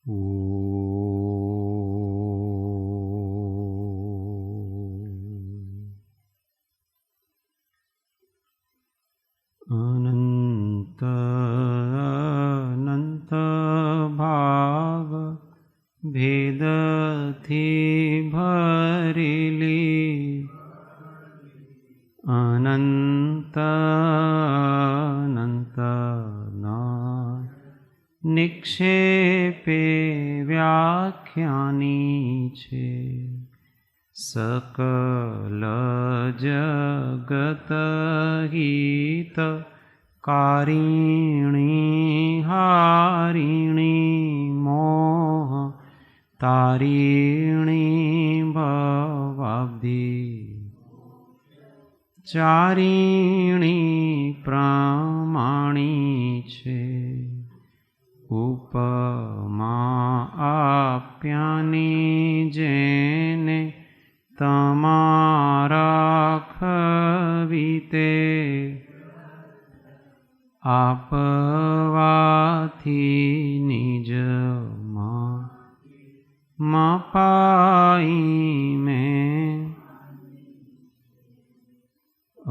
અનંત અનંત ભાવ ભેદથી ભરેલી અનંત અનંત નિક્ષેપે વ્યાખ્યાની છે. સકલ જગત હિત કારિણી હારિણી મોહ તારિણી ભવાબ્ધિ ચારિણી પ્રમાણી છે. ઉપમા આપ્યાની જેને તમારા ખવીતે આપવાથી નિજમાં પાઈ મેં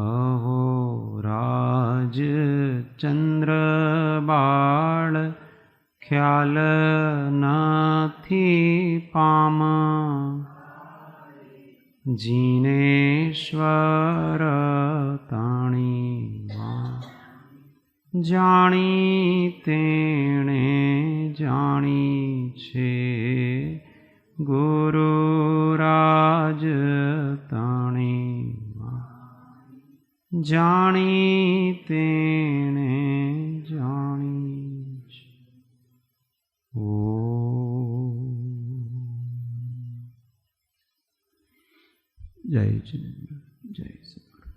અહો રાજ ચંદ્ર બાળ ખ્યાલ નથી પામ જીનેશ્વર તાણીમાં જાણી તેણે જાણી છે. ગુરુ રાજ તાણીમાં જાણી તેણે જાણી છે. જય જિનેન્દ્ર, જય સદગુરુ.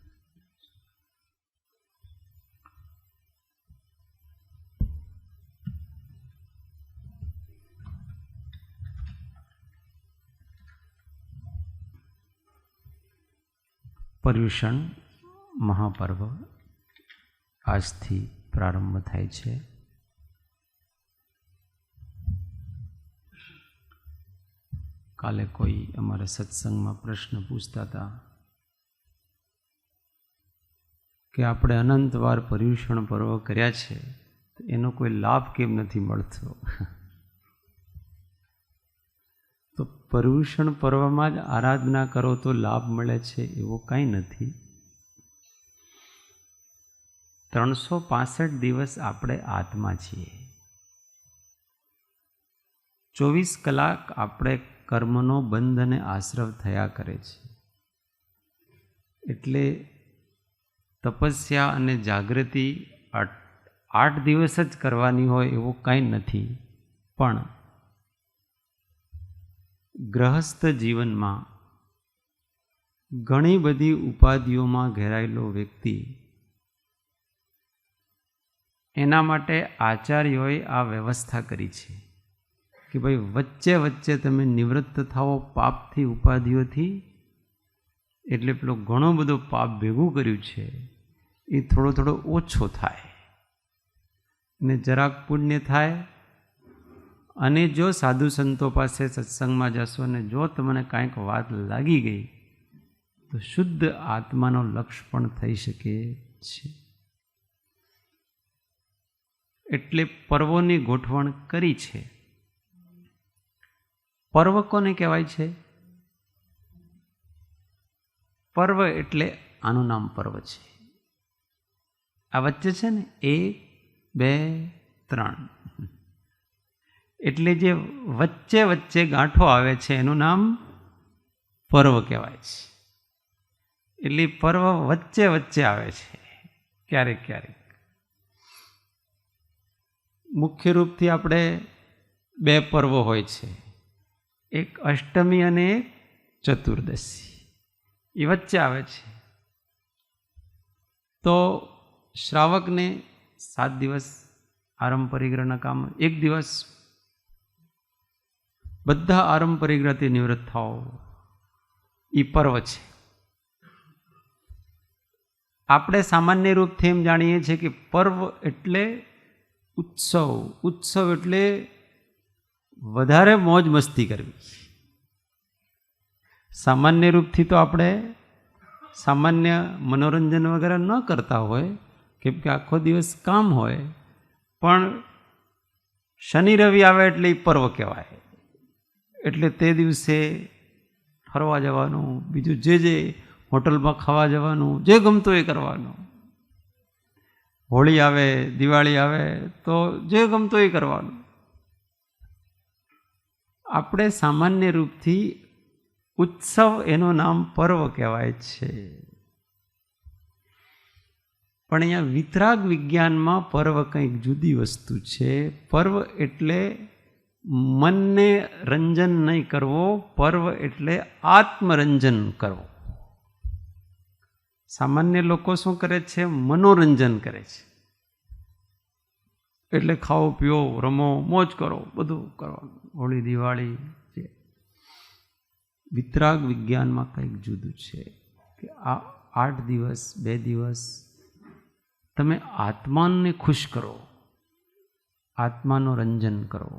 પર્યુષણ મહાપર્વ આજથી પ્રારંભ થાય છે. કાલે કોઈ અમારા સત્સંગમાં પ્રશ્ન પૂછતા હતા કે આપણે અનંતવાર પર્યુષણ પર્વ કર્યા છે, તો એનો કોઈ લાભ કેમ નથી મળતો? તો પર્યુષણ પર્વમાં જ આરાધના કરો તો લાભ મળે છે એવો કાંઈ નથી. 365 દિવસ આપણે આત્મા છીએ. 24 કલાક આપણે કર્મનો બંધ અને આશ્રવ થયા કરે છે. એટલે તપસ્યા અને જાગૃતિ 8 દિવસ જ કરવાની હોય એવું કાંઈ નથી. પણ ગ્રહસ્થ જીવનમાં ઘણી બધી ઉપાધિઓમાં ઘેરાયેલો વ્યક્તિ, એના માટે આચાર્યોએ આ વ્યવસ્થા કરી છે કે ભાઈ વચ્ચે વચ્ચે તમે નિવૃત્ત થાઓ પાપથી, ઉપાધિઓથી. એટલે પેલો ઘણો બધો પાપ ભેગું કર્યું છે એ થોડો થોડો ઓછો થાય ને જરાક પુણ્ય થાય. અને જો સાધુ સંતો પાસે સત્સંગમાં જશો અને જો તમને કાંઈક વાત લાગી ગઈ તો શુદ્ધ આત્માનો લક્ષ પણ થઈ શકે છે. એટલે પર્વોની ગોઠવણ કરી છે. પર્વ કોને કહેવાય છે? પર્વ એટલે આનું નામ પર્વ છે. આ વચ્ચે છે ને 1, 2, 3, એટલે જે વચ્ચે વચ્ચે ગાંઠો આવે છે એનું નામ પર્વ કહેવાય છે. એટલે પર્વ વચ્ચે વચ્ચે આવે છે ક્યારેક ક્યારેક. મુખ્ય રૂપથી આપણે 2 પર્વો હોય છે, એક અષ્ટમી અને એક ચતુર્દશી. એ વચ્ચે આવે છે. તો શ્રાવકને 7 દિવસ આરંભ પરિગ્રહના કામ, 1 દિવસ બધા આરંભ પરિગ્રહથી નિવૃત્ત થાઓ, એ પર્વ છે. આપણે સામાન્ય રૂપથી એમ જાણીએ છીએ કે પર્વ એટલે ઉત્સવ. ઉત્સવ એટલે વધારે મોજ મસ્તી કરવી. સામાન્ય રૂપથી તો આપણે સામાન્ય મનોરંજન વગેરે ન કરતા હોય, કેમ કે આખો દિવસ કામ હોય, પણ શનિ રવિ આવે એટલે એ પર્વ કહેવાય. એટલે તે દિવસે ફરવા જવાનું, બીજું જે હોટલમાં ખાવા જવાનું, જે ગમતું એ કરવાનું. હોળી આવે, દિવાળી આવે તો જે ગમતું એ કરવાનું. આપણે સામાન્ય રૂપથી ઉત્સવ એનું નામ પર્વ કહેવાય છે. પણ અહીંયા વિતરાગ વિજ્ઞાનમાં પર્વ કંઈક જુદી વસ્તુ છે. પર્વ એટલે મનને રંજન નહીં કરવો, પર્વ એટલે આત્મરંજન કરવો. સામાન્ય લોકો શું કરે છે? મનોરંજન કરે છે. એટલે ખાઓ પીઓ, રમો, મોજ કરો, બધું કરવાનું, હોળી દિવાળી. વિતરાગ વિજ્ઞાનમાં કંઈક જુદું છે કે આ 8 દિવસ 2 દિવસ તમે આત્માને ખુશ કરો, આત્માનું રંજન કરો.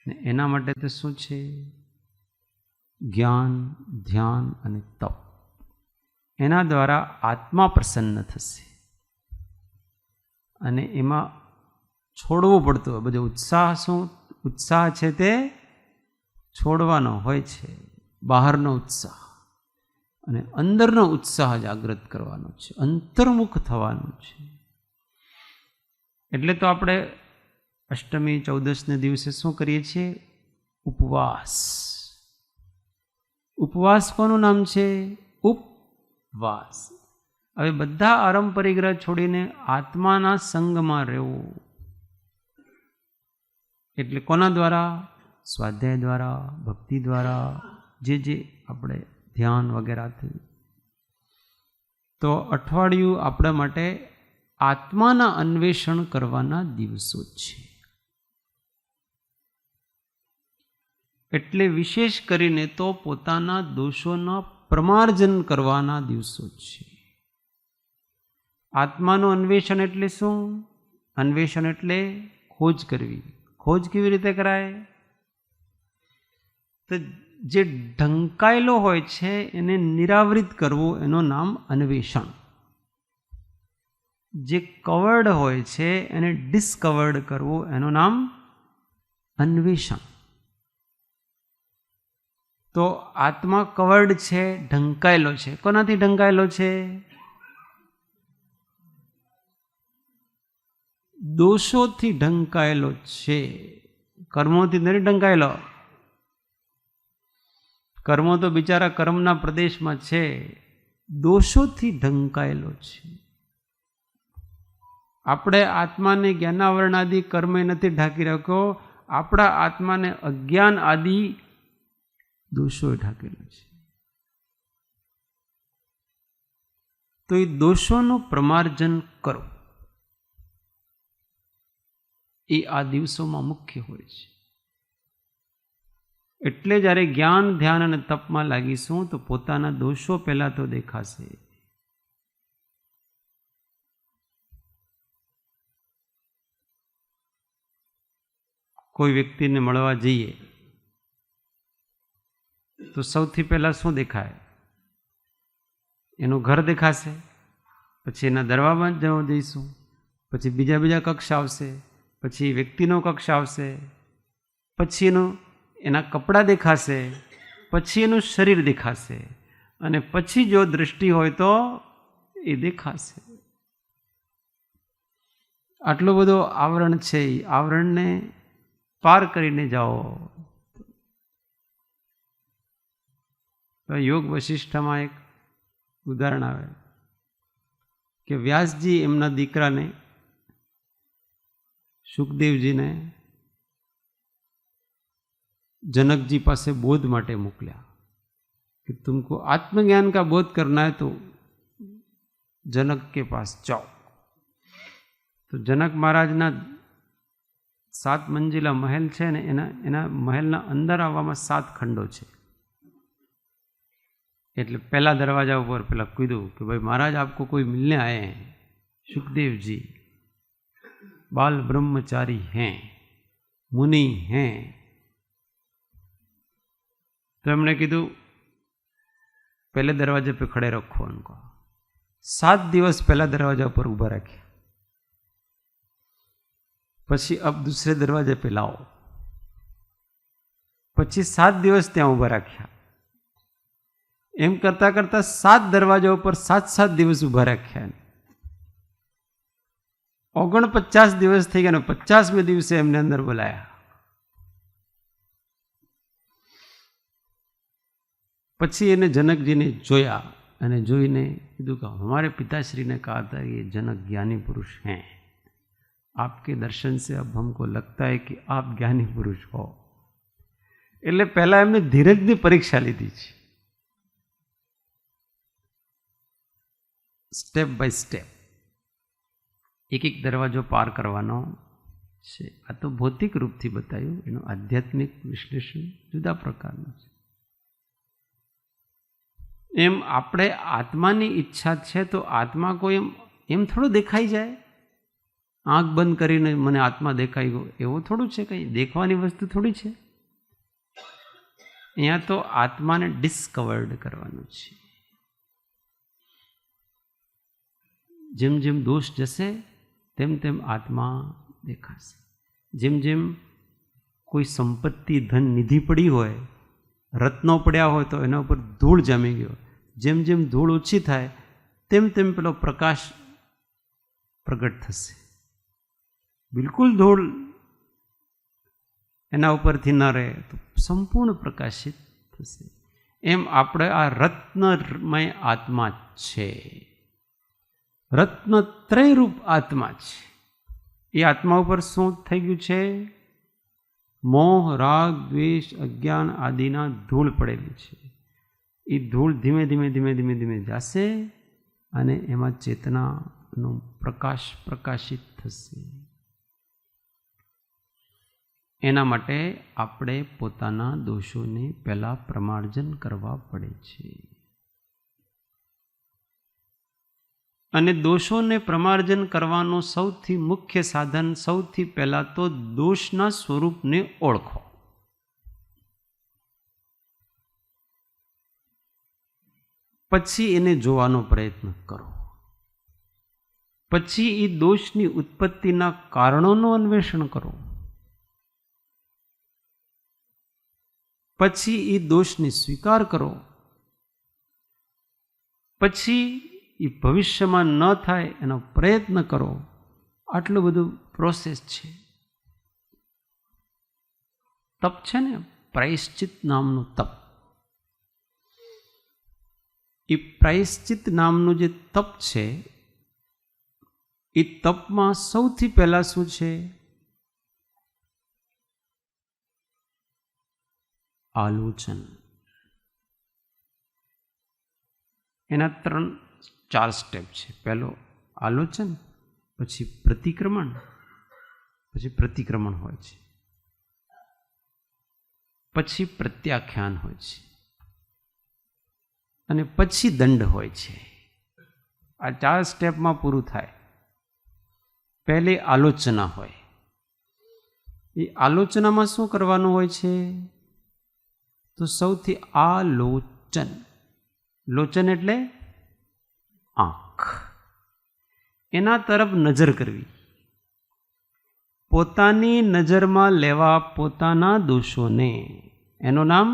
ને એના માટે તો શું છે? જ્ઞાન, ધ્યાન અને તપ. એના દ્વારા આત્મા પ્રસન્ન થશે અને એમાં છોડવું પડતું હોય. બધો ઉત્સાહ, શું ઉત્સાહ છે તે છોડવાનો હોય છે. બહારનો ઉત્સાહ અને અંદરનો ઉત્સાહ જાગૃત કરવાનો છે, અંતર્મુખ થવાનું છે. એટલે તો આપણે અષ્ટમી 14ને દિવસે શું કરીએ છીએ? ઉપવાસ. ઉપવાસ કોનું નામ છે? ઉપવાસ. હવે બધા આરંભ પરિગ્રહ છોડીને આત્માના સંગમાં રહેવું. એટલે કોના દ્વારા? સ્વાધ્યાય દ્વારા, ભક્તિ દ્વારા, જે આપણે ધ્યાન વગેરેથી. તો અઠવાડિયું આપણા માટે આત્માના અન્વેષણ કરવાના દિવસો છે. એટલે વિશેષ કરીને તો પોતાના દોષોના પ્રમાર્જન કરવાના દિવસો છે. આત્માનું અન્વેષણ એટલે શું? અન્વેષણ એટલે ખોજ કરવી. ખોજ કેવી રીતે કરાય? તો જે ઢંકાયેલો હોય છે એને નિરાવૃત કરવું, એનું નામ અન્વેષણ. જે કવર્ડ હોય છે એને ડિસ્કવર્ડ કરવું, એનું નામ અન્વેષણ. તો આત્મા કવર્ડ છે, ઢંકાયેલો છે. કોનાથી ઢંકાયેલો છે? દોષોથી ઢંકાયેલો છે. કર્મોથી નથી ઢંકાયેલો. કર્મો તો બિચારા કર્મના પ્રદેશમાં છે, દોષોથી ઢંકાયેલો છે. આપણે આત્માને જ્ઞાનાવરણ આદિ કર્મે નથી ઢાંકી રાખ્યો, આપણા આત્માને અજ્ઞાન આદિ દોષોએ ઢાંકેલો છે. તો એ દોષોનું પ્રમાર્જન કરો, એ આ દિવસોમાં મુખ્ય હોય છે. એટલે જ્યારે જ્ઞાન, ધ્યાન અને તપમાં લાગીશું તો પોતાના દોષો પહેલા તો દેખાશે. કોઈ વ્યક્તિને મળવા જઈએ તો સૌથી પહેલા શું દેખાય? એનું ઘર દેખાશે, પછી એના દરવાજામાં જવા જઈશું, પછી બીજા કક્ષ આવશે, પછી વ્યક્તિનો કક્ષ આવશે, પછી એના કપડાં દેખાશે, પછી એનું શરીર દેખાશે, અને પછી જો દૃષ્ટિ હોય તો એ દેખાશે. આટલો બધો આવરણ છે. એ આવરણને પાર કરીને જાઓ. તો યોગ વશિષ્ઠમાં એક ઉદાહરણ આવે કે વ્યાસજી એમના દીકરાને સુખદેવજીને जनक પાસે બોધ માટે મોકલ્યા कि तुमको आत्मज्ञान का बोध करना है तो जनक के पास जाओ. तो जनक महाराजना 7 मंजिला महल है ने एना महलना अंदर आववामां 7 खंडो है. એટલે पहला दरवाजा ऊपर पेला कीधुं कि भाई महाराज आपको कोई मिलने आए हैं. सुखदेव जी बाल ब्रह्मचारी हैं, मुनि हैं। तो हमने कीधु पहले दरवाजे पे खड़े रखो उनको। 7 दिवस पहला दरवाजा पर उभा रख्या, पछी अब दूसरे दरवाजे पे लाओ, पछी 7 दिवस त्यां उभा राख्या। एम करता करता 7 दरवाजा पर 7 दिवस उभा राख्या। 49 दिवस थई गया, 50मे दिवसे एमने अंदर बोलाया। पछी एने जनकजी ने जोया अने जोईने कीधुं कि हमारे पिताश्री ने कहा था ये जनक ज्ञानी पुरुष हैं, आपके दर्शन से अब हमको लगता है कि आप ज्ञानी पुरुष हो। एटले पहला एमने धीरजनी परीक्षा लीधी छे, स्टेप बाय स्टेप एक एक दरवाजो पार करवानो छे। आ तो भौतिक रूपथी बताव्युं, एनुं आध्यात्मिक विश्लेषण जुदा प्रकारनुं छे। एम आपणे आत्मानी इच्छा छे तो आत्मा कोई एम थोड़ो देखाई जाए, आँख बंद करीने मने आत्मा देखाई गयो एवुं थोड़ुं छे, कई देखवानी वस्तु थोड़ी छे। अहींया तो आत्माने डिस्कवर्ड करवानुं छे। जेम जेम दोष जशे तेम तेम आत्मा देखाशे। जेम जेम कोई संपत्ति धन निधि पड़ी होय, रत्नो पड्या होय तो एना पर धूळ जामी गयो, जेम जेम धूळ ओછી थाय तेम तेम पेलो प्रकाश प्रगट थशे। बिल्कुल धूळ एना उपरथी न रहे तो संपूर्ण प्रकाशित थशे। एम आपणे आ रत्नमय आत्मा छे, रत्नत्रय रूप आत्मा छे। ये आत्मा पर शुं थई गयुं छे? मोह, राग, द्वेष, अज्ञान आदिना धूळ पड़ेली छे। ये धूळ धीमे धीमे धीमे धीमे धीमे जाशे अने एमां चेतनानो प्रकाश प्रकाशित थशे। एना माटे आपणे पोताना दोषोने पहेला प्रमार्जन करवा पड़े छे। अने दोषोने प्रमार्जन करवानुं सौथी मुख्य साधन सौथी पहेला तो दोषना स्वरूपने ओळखो। पछी एने जोवानो प्रयत्न करो, पछी ए दोषनी उत्पत्तिना कारणोनो अन्वेषण करो, पछी ए दोषने स्वीकार करो, पछी એ ભવિષ્યમાં ન થાય એનો પ્રયત્ન કરો। આટલું બધું પ્રોસેસ છે। તપ છે ને, પ્રાયશ્ચિત નામનું તપ। એ પ્રાયશ્ચિત નામનું જે તપ છે એ તપમાં સૌથી પહેલા શું છે? આલોચન। એના 4 स्टेप है। पहलो आलोचन, पछी प्रतिक्रमण, पछी प्रतिक्रमण होय छे, पछी प्रत्याख्यान होय छे अने पछी दंड होय छे। आ 4 स्टेप में पूरुं थाय। पहले आलोचना होय। ए आलोचना में शुं करवानुं होय छे? तो सौथी आलोचन, लोचन एटले आँख, एना तरफ नजर करवी, पोतानी नजर में लेवा पोताना दोषोने, एनो नाम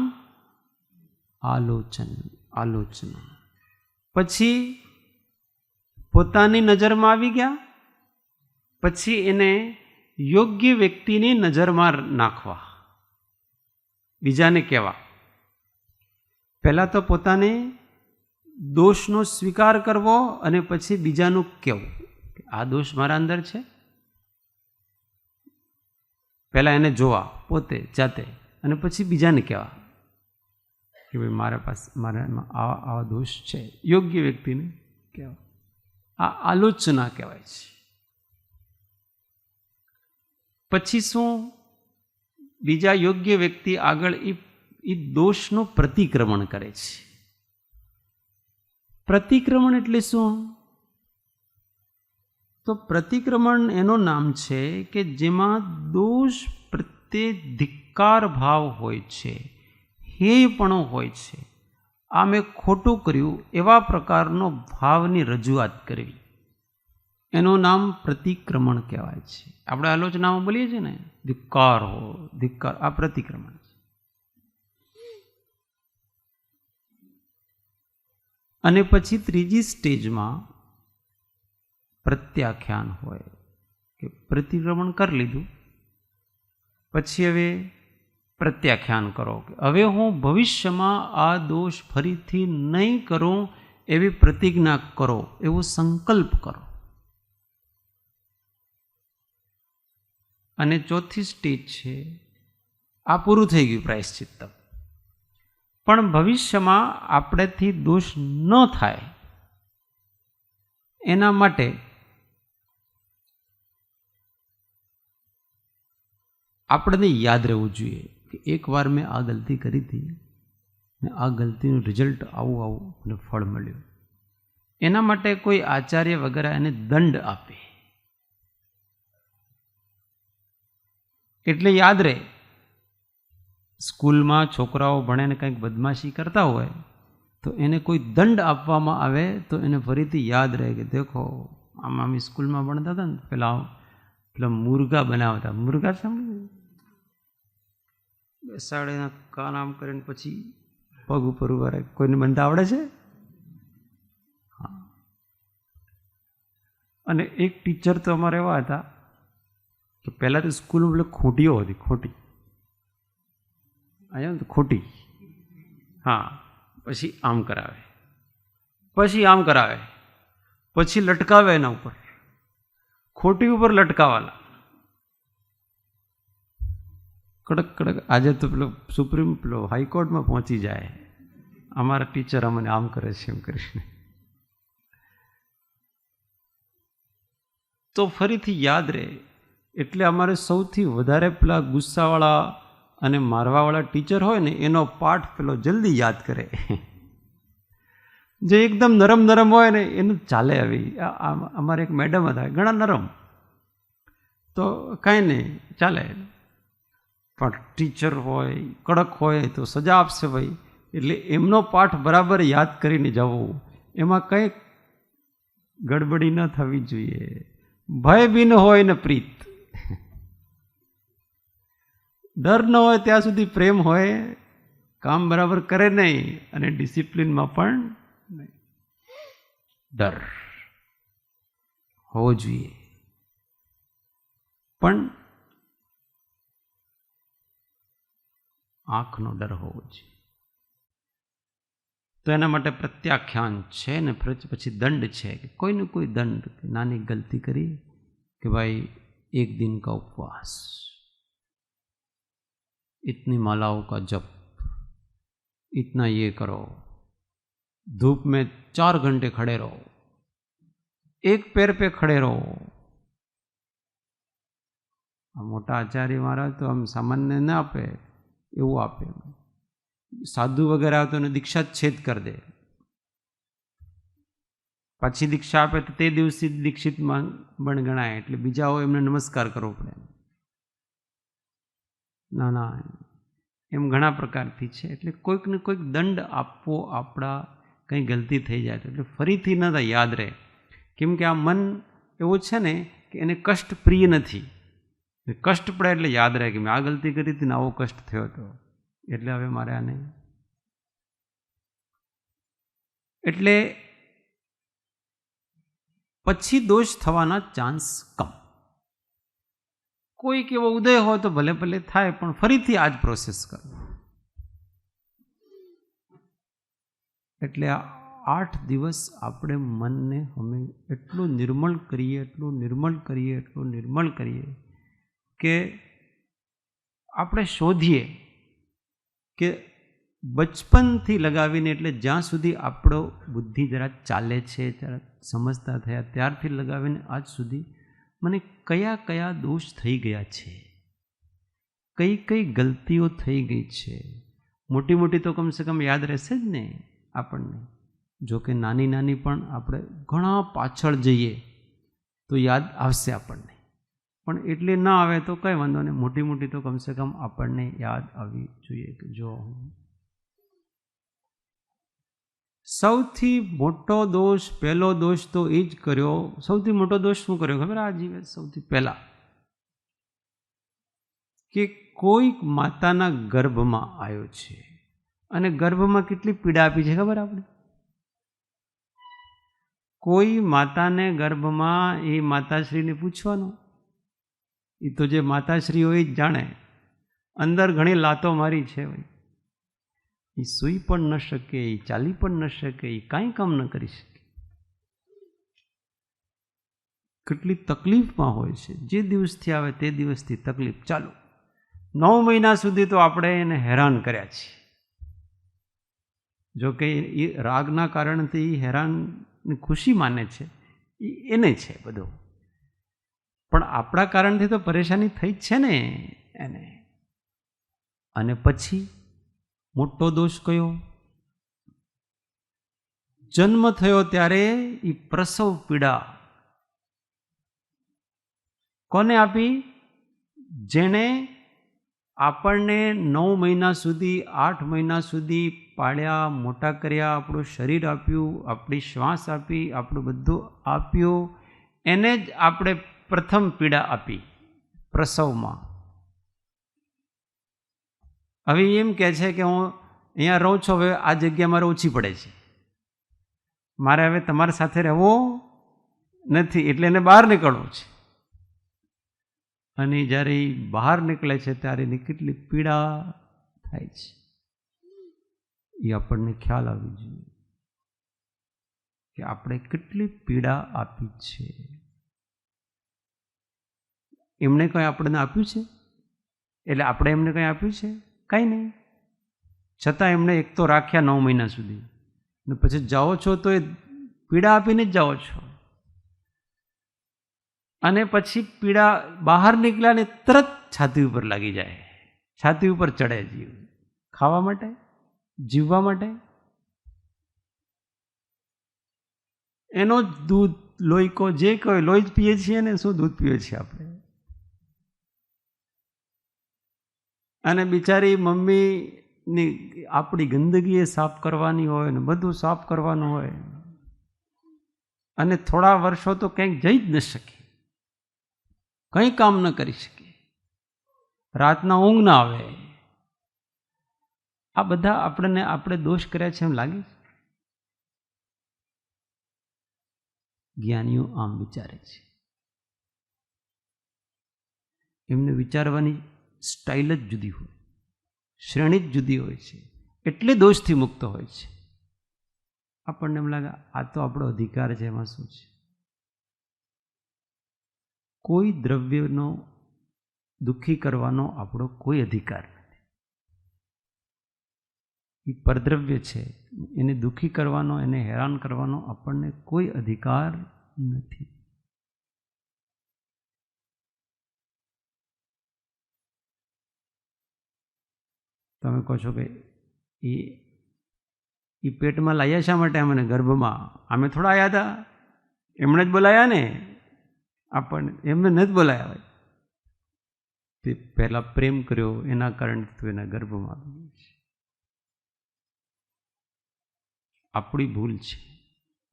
आलोचन, आलोचना। पछी पोतानी नजर में आवी गया, पछी एने योग्य व्यक्तिनी नजर में नाखवा, बीजाने कहेवा। पहला तो पोताने दोषनो स्वीकार करवो अने पछी बीजानुं कहेवुं आ दोष मारा अंदर छे। पहला एने जोवा पोते जाते अने पछी बीजाने कहेवा कि भाई मारा पास मारा आवा दोष छे, योग्य व्यक्तिने कहेवा। आ आलोचना कहेवाय छे। पछी शुं? बीजा योग्य व्यक्ति आगळ ई दोषनुं प्रतिक्रमण करे छे। प्रतिक्रमण एटले शुं? तो प्रतिक्रमण एनो नाम छे के जेमां दोष પ્રત્યે ધિક્કાર ભાવ હોય છે, હેયપણું હોય છે. આ મેં ખોટું કર્યું એવા પ્રકારનો ભાવની રજૂઆત કરવી, એનું નામ પ્રતિક્રમણ કહેવાય છે. આપણે આલોચનામાં બોલીએ છીએ ને, ધિક્કાર હો ધિક્કાર, આ પ્રતિક્રમણ છે. અને પછી ત્રીજી સ્ટેજમાં પ્રત્યાખ્યાન હોય કે પ્રતિક્રમણ કરી લીધું, પછી હવે પ્રત્યાખ્યાન કરો કે હવે હું ભવિષ્યમાં આ દોષ ફરીથી નહીં કરું એવી પ્રતિજ્ઞા કરો, એવો સંકલ્પ કરો. અને ચોથી સ્ટેજ છે, આ પૂરું થઈ ગયું પ્રાયશ્ચિત્ત, પણ ભવિષ્યમાં આપણેથી દોષ ન થાય એના માટે આપણને યાદ રહેવું જોઈએ કે એકવાર મેં આ ગલતી કરી હતી ને આ ગલતીનું રિઝલ્ટ આવું મને ફળ મળ્યું. એના માટે કોઈ આચાર્ય વગેરે એને દંડ આપે એટલે યાદ રહે. સ્કૂલમાં છોકરાઓ ભણે ને કંઈક બદમાશી કરતા હોય તો એને કોઈ દંડ આપવામાં આવે તો એને ફરીથી યાદ રહે કે દેખો આમ અમે સ્કૂલમાં ભણતા હતા ને પેલા મુર્ગા બનાવતા, મુર્ગા સમજ બેસાડેના કાન આમ કરીને પછી પગ ઉપર ઉભા રહે. કોઈને બનતા આવડે છે? હા. અને એક ટીચર તો અમારે એવા હતા કે પહેલાં તો સ્કૂલમાં પેલો ખોટીઓ હતી, ખોટી આવ્યા તો ખોટી, હા, પછી આમ કરાવે, પછી આમ કરાવે, પછી લટકાવે એના ઉપર, ખોટી ઉપર લટકાવાલા, કડક કડક. આજે તો પેલો સુપ્રીમ પેલો હાઈકોર્ટમાં પહોંચી જાય, અમારા ટીચર અમને આમ કરે છે એમ કરીને. તો ફરીથી યાદ રહે. એટલે અમારે સૌથી વધારે પેલા ગુસ્સાવાળા અને મારવાવાળા ટીચર હોય ને એનો પાઠ પેલો જલ્દી યાદ કરે. જે એકદમ નરમ નરમ હોય ને એનું ચાલે. આવી અમારે એક મેડમ હતા, ઘણા નરમ, તો કાંઈ નહીં ચાલે, પણ ટીચર હોય કડક હોય તો સજા આપશે ભાઈ. એટલે એમનો પાઠ બરાબર યાદ કરીને જવું, એમાં કંઈ ગડબડી ન થવી જોઈએ. ભય બી ન હોય ને પ્રીત, ડર ન હોય ત્યાં સુધી પ્રેમ હોય, કામ બરાબર કરે નહીં અને ડિસિપ્લિનમાં પણ નહીં. ડર હોવો જોઈએ, પણ આંખનો ડર હોવો જોઈએ. તો એના માટે પ્રત્યાખ્યાન છે ને પછી દંડ છે કે કોઈને કોઈ દંડ. નાની ગલતી કરી કે ભાઈ એક दिन का उपवास, इतनी मालाओं का जप, इतना ये करो, धूप में 4 घंटे खड़े रहो, एक पैर पे खड़े रहो. મોટા આચાર્ય મહારાજ તો આમ સામાન્ય ના આપે એવું આપે. સાધુ વગેરે આવે તો એને દીક્ષા છેદ કરી દે, પાછી દીક્ષા આપે તો તે દિવસથી દીક્ષિત બણ ગણાય, એટલે બીજા હોય એમને નમસ્કાર કરવો પડે. ના ના, એમ ઘણા પ્રકારથી છે. એટલે કોઈક ને કોઈક દંડ આપવો, આપણા કંઈ ગલતી થઈ જાય તો એટલે ફરીથી ન યાદ રહે. કેમ કે આ મન એવું છે ને કે એને કષ્ટ પ્રિય નથી. કષ્ટ પડે એટલે યાદ રહે કે મેં આ ગલતી કરી હતી ને આવો કષ્ટ થયો હતો, એટલે હવે મારે આને. એટલે પછી દોષ થવાના ચાન્સ કમ. કોઈક એવો ઉદય હોય તો ભલે ભલે થાય, પણ ફરીથી આ જ પ્રોસેસ કરો. એટલે આ 8 દિવસ આપણે મનને અમે એટલું નિર્મળ કરીએ, એટલું નિર્મળ કરીએ, એટલું નિર્મળ કરીએ કે આપણે શોધીએ કે બચપનથી લગાવીને, એટલે જ્યાં સુધી આપણો બુદ્ધિ જરા ચાલે છે, જરા સમજતા થયા ત્યારથી લગાવીને આજ સુધી મને કયા કયા દોષ થઈ ગયા છે, કઈ કઈ ગલતીઓ થઈ ગઈ છે. મોટી મોટી તો કમસે કમ યાદ રહેશે જ ને આપણને. જો કે નાની નાની પણ આપણે ઘણા પાછળ જઈએ તો યાદ આવશે આપણને. પણ એટલી ના આવે તો કંઈ વાંધો નહીં, મોટી મોટી તો કમસે કમ આપણને યાદ આવવી જોઈએ કે જો સૌથી મોટો દોષ, પહેલો દોષ તો એ જ કર્યો. સૌથી મોટો દોષ શું કર્યો ખબર? આ જીવે સૌથી પહેલા કે કોઈક માતાના ગર્ભમાં આવ્યો છે અને ગર્ભમાં કેટલી પીડા આપી છે ખબર આપણે? કોઈ માતાને ગર્ભમાં એ માતાશ્રીને પૂછવાનું, એ તો જે માતાશ્રી હોય જ જાણે. અંદર ઘણી લાતો મારી છે ભાઈ, એ સૂઈ પણ ન શકે, એ ચાલી પણ ન શકે, એ કાંઈ કામ ન કરી શકે. કેટલી તકલીફમાં હોય છે. જે દિવસથી આવે તે દિવસથી તકલીફ ચાલુ. 9 મહિના સુધી તો આપણે એને હેરાન કર્યા છે. જો કે એ રાગના કારણથી હેરાનની ખુશી માને છે, એને છે બધું, પણ આપણા કારણથી તો પરેશાની થઈ જ છે ને એને. અને પછી મોટો દોષ કયો? જન્મ થયો ત્યારે એ પ્રસવ પીડા કોને આપી? જેણે આપણને 9 મહિના સુધી, 8 મહિના સુધી પાળ્યા, મોટા કર્યા, આપણું શરીર આપ્યું, આપણી શ્વાસ આપી, આપણું બધું આપ્યું, એને જ આપણે પ્રથમ પીડા આપી પ્રસવમાં. હવે એમ કહે છે કે હું અહીંયા રહું છું, હવે આ જગ્યા મારે ઓછી પડે છે, મારે હવે તમારી સાથે રહેવો નથી, એટલે એને બહાર નીકળવું છે. અને જ્યારે એ બહાર નીકળે છે ત્યારે એની કેટલી પીડા થાય છે એ આપણને ખ્યાલ આવવી જોઈએ કે આપણે કેટલી પીડા આપી છે. એમણે કંઈ આપણને આપ્યું છે? એટલે આપણે એમને કંઈ આપ્યું છે? કાંઈ નહીં. છતાં એમણે એક તો રાખ્યા 9 મહિના સુધી, ને પછી જાઓ છો તો એ પીડા આપીને જ જાઓ છો. અને પછી પીડા બહાર નીકળ્યા ને તરત છાતી ઉપર લાગી જાય, છાતી ઉપર ચડે જીવ, ખાવા માટે, જીવવા માટે. એનો જ દૂધ, લોહી કો જે કહો, લોહી જ પીએ છીએ ને, શું દૂધ પીએ છીએ આપણે? અને બિચારી મમ્મીની આપણી ગંદકી એ સાફ કરવાની હોય ને બધું સાફ કરવાનું હોય, અને થોડા વર્ષો તો ક્યાંક જઈ જ ન શકે, કંઈ કામ ન કરી શકે, રાતના ઊંઘ ના આવે. આ બધા આપણે દોષ કર્યા છે એમ લાગે છે? જ્ઞાનીઓ આમ વિચારે છે. એમને વિચારવાની સ્ટાઇલ જ જુદી હોય, શ્રેણી જ જુદી હોય છે, એટલે દોષથી મુક્ત હોય છે. આપણને એમ લાગે આ તો આપણો અધિકાર છે, એમાં શું છે? કોઈ દ્રવ્યનો દુઃખી કરવાનો આપણો કોઈ અધિકાર નથી. એ પરદ્રવ્ય છે, એને દુઃખી કરવાનો, એને હેરાન કરવાનો આપણને કોઈ અધિકાર નથી. તમે કહો છો કે એ પેટમાં લાવ્યા શા માટે? અમને ગર્ભમાં અમે થોડા આવ્યા હતા, એમણે જ બોલાયા ને આપણને, એમને નથી બોલાયા હોય. તે પહેલાં પ્રેમ કર્યો, એના કારણે તું એના ગર્ભમાં આવી છે. આપણી ભૂલ છે.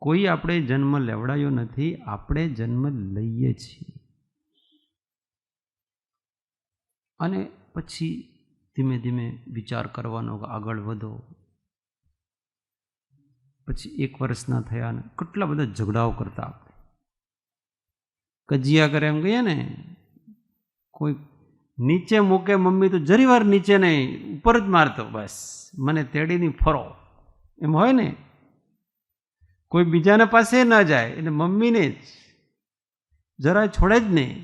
કોઈ આપણે જન્મ લેવડાયો નથી, આપણે જન્મ લઈએ છીએ. અને પછી ધીમે ધીમે વિચાર કરવાનો, આગળ વધો. પછી 1 વર્ષના થયા ને કેટલા બધા ઝઘડાઓ કરતા, આપણે કજિયા કરે એમ કહીએ ને. કોઈ નીચે મૂકે મમ્મી તો જરી વાર નીચે નહીં, ઉપર જ મારતો, બસ મને તેડીની ફરો એમ હોય ને. કોઈ બીજાના પાસે ન જાય, એટલે મમ્મીને જ જરા છોડે જ નહીં.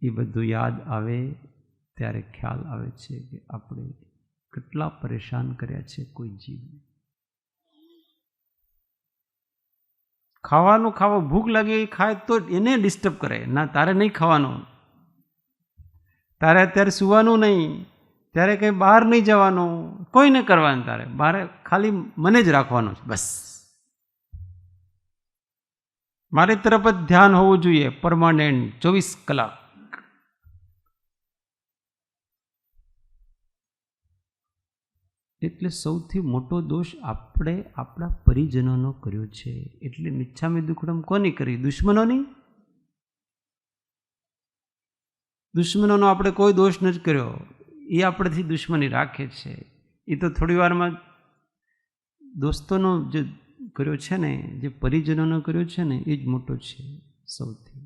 એ બધું યાદ આવે ત્યારે ખ્યાલ આવે છે કે આપણે કેટલા પરેશાન કર્યા છે કોઈ જીવને. ખાવાનું ખાવો, ભૂખ લાગી ખાય તો એને ડિસ્ટર્બ કરે, ના તારે નહીં ખાવાનું, તારે અત્યારે સુવાનું નહીં, ત્યારે કંઈ બહાર નહીં જવાનું, કોઈ નહીં કરવાનું, તારે બહાર ખાલી મને જ રાખવાનું છે બસ. મારી તરફ જ ધ્યાન હોવું જોઈએ, પરમાનન્ટ 24 કલાક. એટલે સૌથી મોટો દોષ આપણે આપણા પરિજનોનો કર્યો છે. એટલે મિચ્છામી દુક્કડમ કોની કરી? દુશ્મનોની. દુશ્મનોનો આપણે કોઈ દોષ નથી કર્યો, એ આપણેથી દુશ્મની રાખે છે. એ તો થોડી વારમાં દોસ્તોનો જે કર્યો છે ને, જે પરિજનોનો કર્યો છે ને, એ જ મોટો છે સૌથી.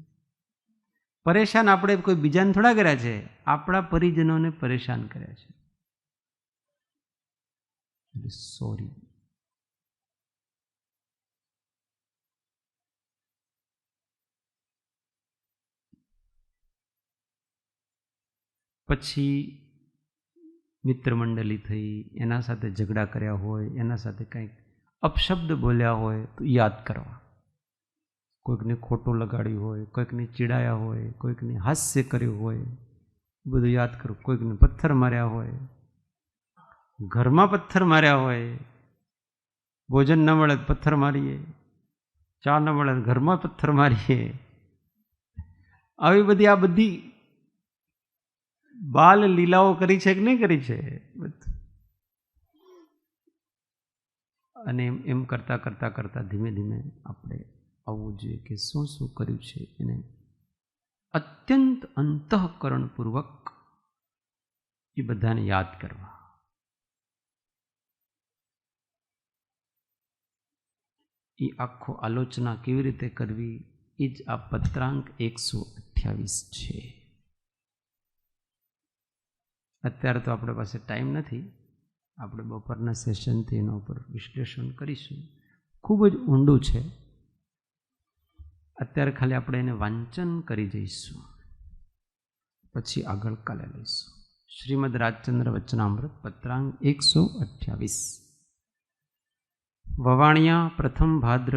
પરેશાન આપણે કોઈ બીજાને થોડા કર્યા છે, આપણા પરિજનોને પરેશાન કર્યા છે. સોરી. પછી મિત્ર મંડળી થઈ, એના સાથે ઝઘડા કર્યા હોય, એના સાથે કંઈક અપશબ્દ બોલ્યા હોય તો યાદ કરવા. કોઈકને ખોટું લગાડ્યું હોય, કોઈકને ચીડાયા હોય, કોઈકને હાસ્ય કર્યું હોય, બધું યાદ કરવું. કોઈકને પથ્થર માર્યા હોય, ઘરમાં પથ્થર માર્યા હોય, ભોજન ન મળે તો પથ્થર મારીએ, ચા ન મળે તો ઘરમાં પથ્થર મારીએ. આવી બધી આ બધી બાલ લીલાઓ કરી છે કે નહીં કરી છે? અને એમ કરતાં કરતાં કરતાં ધીમે ધીમે આપણે આવવું જોઈએ કે શું શું કર્યું છે એને અત્યંત અંતઃકરણપૂર્વક એ બધાને યાદ કરવા. એ આખો આલોચના કેવી રીતે કરવી એ જ આ પત્રાંક 128 છે. અત્યારે તો આપણી પાસે ટાઈમ નથી, આપણે બપોરના સેશનથી એના ઉપર વિશ્લેષણ કરીશું. ખૂબ જ ઊંડું છે. અત્યારે ખાલી આપણે એને વાંચન કરી જઈશું, પછી આગળ કાલે લઈશું. શ્રીમદ રાજચંદ્ર વચનામૃત પત્રાંક 128. વવાણિયા પ્રથમ ભાદ્ર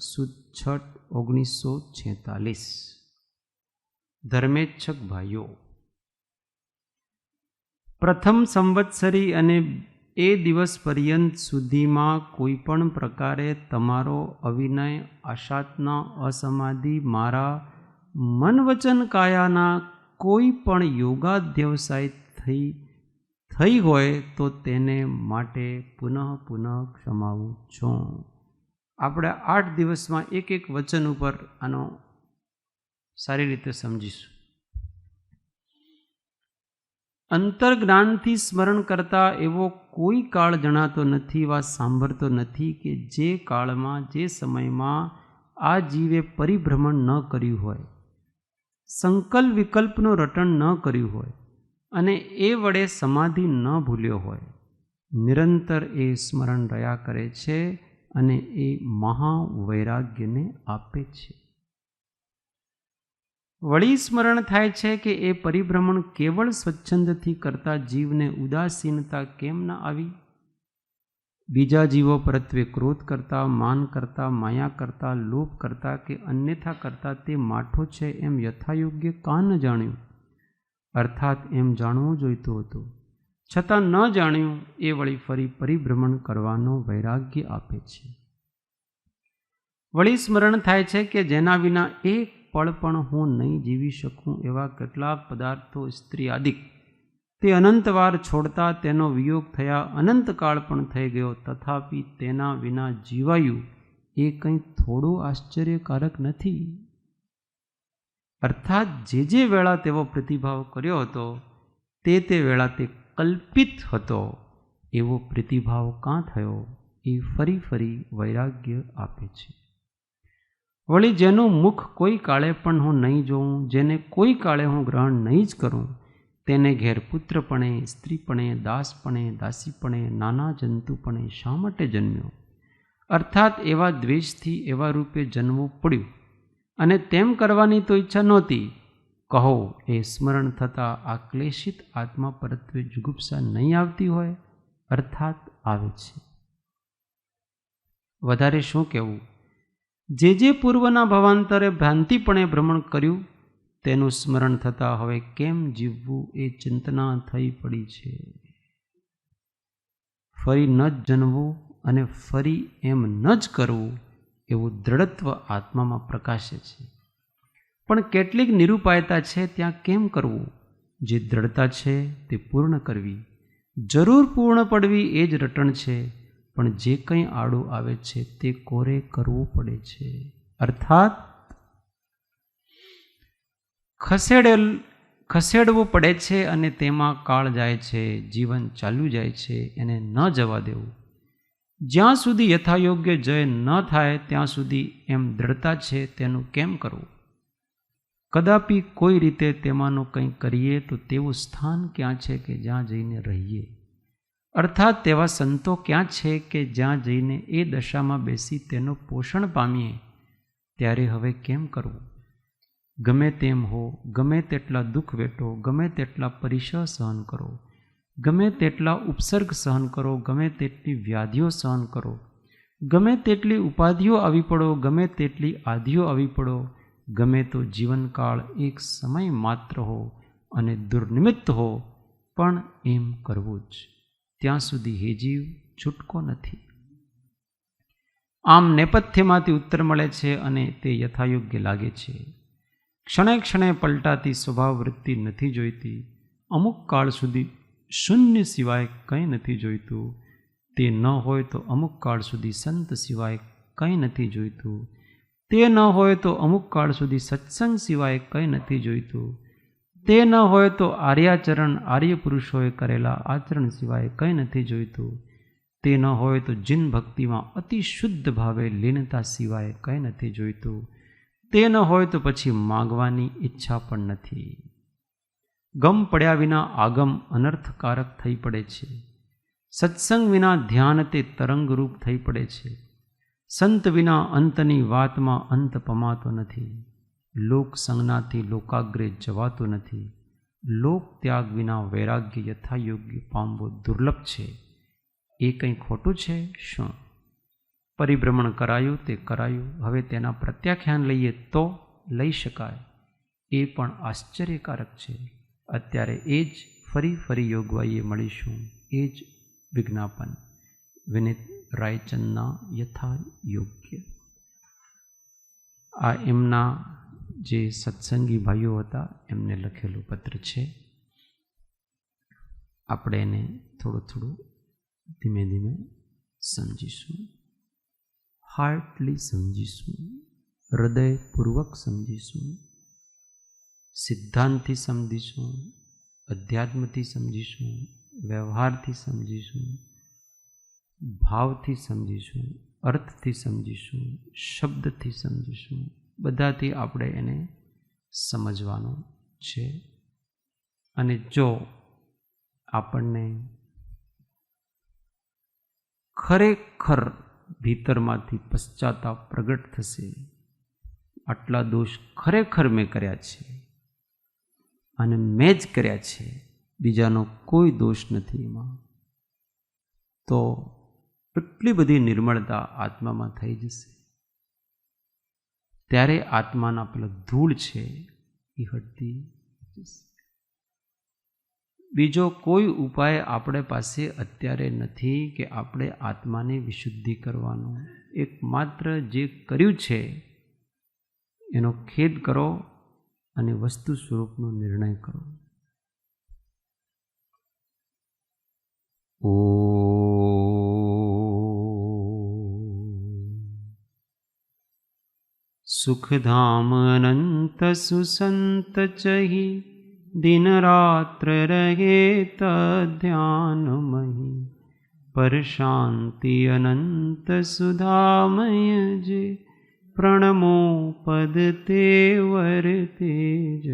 સુદ છઠ 1946. ધર્મેચ્છક ભાઈઓ, પ્રથમ સંવત્સરી અને એ દિવસ પર્યંત સુધીમાં કોઈ પણ પ્રકારે તમારો અવિનય, આશાતના, અસમાધિ, મારા મન વચન કાયાના કોઈ પણ યોગાધ્યવસાય થઈ હોય તો તેને માટે પુનઃ ક્ષમાવું છું. આપણે 8 દિવસમાં એક વચન ઉપર આનો સારી રીતે સમજીશું. અંતર્જ્ઞાનથી સ્મરણ કરતા એવો કોઈ કાળ જણાતો નથી વા સાંભળતો નથી કે જે કાળમાં, જે સમયમાં આ જીવે પરિભ્રમણ ન કર્યું હોય, સંકલ્પ વિકલ્પનું રટણ ન કર્યું હોય અને એ વડે સમાધિ ન ભૂલ્યો હોય. નિરંતર એ સ્મરણ રહ્યા કરે છે અને એ મહાવૈરાગ્યને આપે છે. વળી સ્મરણ થાય છે કે એ પરિભ્રમણ કેવળ સ્વચ્છંદથી કરતા જીવને ઉદાસીનતા કેમ ન આવી? બીજા જીવો પરત્વે ક્રોધ કરતા, માન કરતા, માયા કરતા, લોભ કરતા કે અન્યથા કરતા તે માઠો છે એમ યથાયોગ્ય કા ન જાણ્યું? અર્થાત એમ જાણવું જોઈતું હતું, છતાં ન જાણ્યું. એ વળી ફરી પરિભ્રમણ કરવાનો વૈરાગ્ય આપે છે. વળી સ્મરણ થાય છે કે જેના વિના એક પળ પણ હું નહીં જીવી શકું એવા કેટલાક પદાર્થો, સ્ત્રી આદિક, તે અનંતવાર છોડતા તેનો વિયોગ થયા અનંતકાળ પણ થઈ ગયો, તથાપિ તેના વિના જીવાયું એ કંઈ થોડું આશ્ચર્યકારક નથી. અર્થાત જે વેળા તેવો પ્રતિભાવ કર્યો હતો તે વેળા તે કલ્પિત હતો એવો પ્રતિભાવ કાં થયો? એ ફરી વૈરાગ્ય આપે છે. વળી જેનું મુખ કોઈ કાળે પણ હું નહીં જોઉં, જેને કોઈ કાળે હું ગ્રહણ નહીં જ કરું, તેને ઘેર પુત્રપણે, સ્ત્રીપણે, દાસપણે, દાસીપણે, નાના જંતુપણે શા માટે જન્મ્યો? અર્થાત એવા દ્વેષથી એવા રૂપે જન્મવું પડ્યું. અને તેમ કરવાની તો ઈચ્છા નહોતી. કહો, એ સ્મરણ થતાં આ ક્લેશિત આત્મા પરત્વે જુગુપ્સા નહીં આવતી હોય? અર્થાત આવે છે. વધારે શું કહેવું? જે પૂર્વના ભવાંતરે ભ્રાંતિપણે ભ્રમણ કર્યું તેનું સ્મરણ થતાં હવે કેમ જીવવું એ ચિંતના થઈ પડી છે. ફરી ન જ જન્મવું અને ફરી એમ ન જ કરવું એવું દ્રઢત્વ આત્મામાં પ્રકાશે છે. પણ કેટલીક નિરૂપાયતા છે ત્યાં કેમ કરવું? જે દ્રઢતા છે તે પૂર્ણ કરવી, જરૂર પૂર્ણ પડવી એ જ રટણ છે. પણ જે કંઈ આડું આવે છે તે કોરે કરવું પડે છે. અર્થાત ખસેડવું પડે છે અને તેમાં કાળ જાય છે, જીવન ચાલ્યું જાય છે, એને ન જવા દેવું. જ્યાં સુધી યથાયોગ્ય જય ન થાય ત્યાં સુધી એમ દ્રઢતા છે તેનું કેમ કરવું? કદાપી કોઈ રીતે તેમાંનું કંઈ કરીએ તો તેવું સ્થાન ક્યાં છે કે જ્યાં જઈને રહીએ? અર્થાત તેવા સંતો ક્યાં છે કે જ્યાં જઈને એ દશામાં બેસી તેનું પોષણ પામીએ? ત્યારે હવે કેમ કરવું? ગમે તેમ હો, ગમે તેટલા દુઃખ વેઠો, ગમે તેટલા પરિસહ સહન કરો, ગમે તેટલા ઉપસર્ગ સહન કરો, ગમે તેટલી વ્યાધિઓ સહન કરો, ગમે તેટલી ઉપાધિઓ આવી પડો, ગમે તેટલી આધિઓ આવી પડો, ગમે તો જીવનકાળ એક સમય માત્ર હો અને દુર્નિમિત્ત હો, પણ એમ કરવું જ. ત્યાં સુધી હે જીવ છૂટકો નથી. આમ નેપથ્યમાંથી ઉત્તર મળે છે અને તે યથાયોગ્ય લાગે છે. ક્ષણે ક્ષણે પલટાતી સ્વભાવ વૃત્તિ નથી જોઈતી. અમુક કાળ સુધી શૂન્ય સિવાય કંઈ નથી જોઈતું. તે ન હોય તો અમુક કાળ સુધી સંત સિવાય કંઈ નથી જોઈતું. તે ન હોય તો અમુક કાળ સુધી સત્સંગ સિવાય કંઈ નથી જોઈતું. તે ન હોય તો આર્યાચરણ, આર્ય પુરુષોએ કરેલા આચરણ સિવાય કંઈ નથી જોઈતું. તે ન હોય તો જીન ભક્તિમાં અતિ શુદ્ધ ભાવે લીનતા સિવાય કંઈ નથી જોઈતું. તે ન હોય તો પછી માગવાની ઈચ્છા પણ નથી. ગમ પડ્યા વિના આગમ અનર્થકારક થઈ પડે છે. સત્સંગ વિના ધ્યાન તે તરંગરૂપ થઈ પડે છે. સંત વિના અંતની વાતમાં અંત પમાતો નથી. લોક સંજ્ઞાથી લોકાગ્રે જવાતો નથી. લોક ત્યાગ વિના વૈરાગ્ય યથાયોગ્ય પામવો દુર્લભ છે. એ કંઈ ખોટું છે શું? પરિભ્રમણ કરાયું તે કરાયું. હવે તેના પ્રત્યાખ્યાન લઈએ તો લઈ શકાય. એ પણ આશ્ચર્યકારક છે. અત્યારે એ જ ફરી યોગવાઈએ મળીશું. એ જ વિજ્ઞાપન વિનીત રાયચંદના યથા યોગ્ય. આ એમના જે સત્સંગી ભાઈઓ હતા એમને લખેલું પત્ર છે. આપણે એને થોડું ધીમે ધીમે સમજીશું, હાર્ટલી સમજીશું, હૃદયપૂર્વક સમજીશું, સિદ્ધાંતથી સમજીશું, અધ્યાત્મથી સમજીશું, વ્યવહારથી સમજીશું, ભાવથી સમજીશું, અર્થથી સમજીશું, શબ્દથી સમજીશું. બધાથી આપણે એને સમજવાનું છે. અને જો આપણને ખરેખર ભીતરમાંથી પશ્ચાતાપ પ્રગટ થશે, આટલા દોષ ખરેખર મેં કર્યા છે અને મેં જ કર્યા છે, બીજાનો કોઈ દોષ નથી એમાં, તો એટલી બધી નિર્મળતા આત્મામાં થઈ જશે. ત્યારે આત્માના પેલા ધૂળ છે એ હટતી જશે. બીજો કોઈ ઉપાય આપણે પાસે અત્યારે નથી કે આપણે આત્માને વિશુદ્ધિ કરવાનો. એકમાત્ર જે કર્યું છે એનો ખેદ કરો અને વસ્તુ સ્વરૂપનો નિર્ણય કરો. સુખધામ અનંત સુસંત ચહી दिन रात्र रहे तध्यानमहि पर शांति अनंत सुधामय जे प्रणमो पद तेवर तेज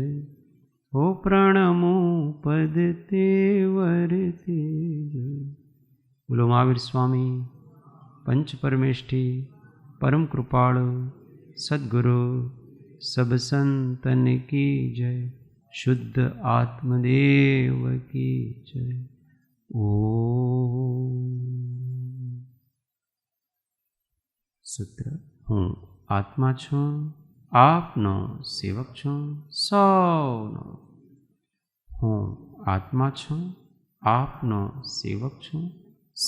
ओ प्रणमो पद तेवर तेज. बोलो महावीर स्वामी पंच परमेष्ठी परम कृपाळ सद्गुरु सब संतन की जय. शुद्ध आत्मदेव की जय. ઓમ. સૂત્ર: હું આત્મા છું, આપનો સેવક છું, સૌનો. હું આત્મા છું, આપનો સેવક છું,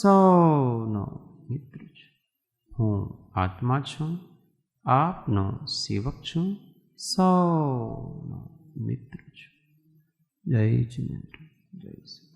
સૌનો મિત્ર છું. હું આત્મા છું, આપનો સેવક છું, સૌનો મિત્ર છું. જય જિનેન્દ્ર, જય શ્રી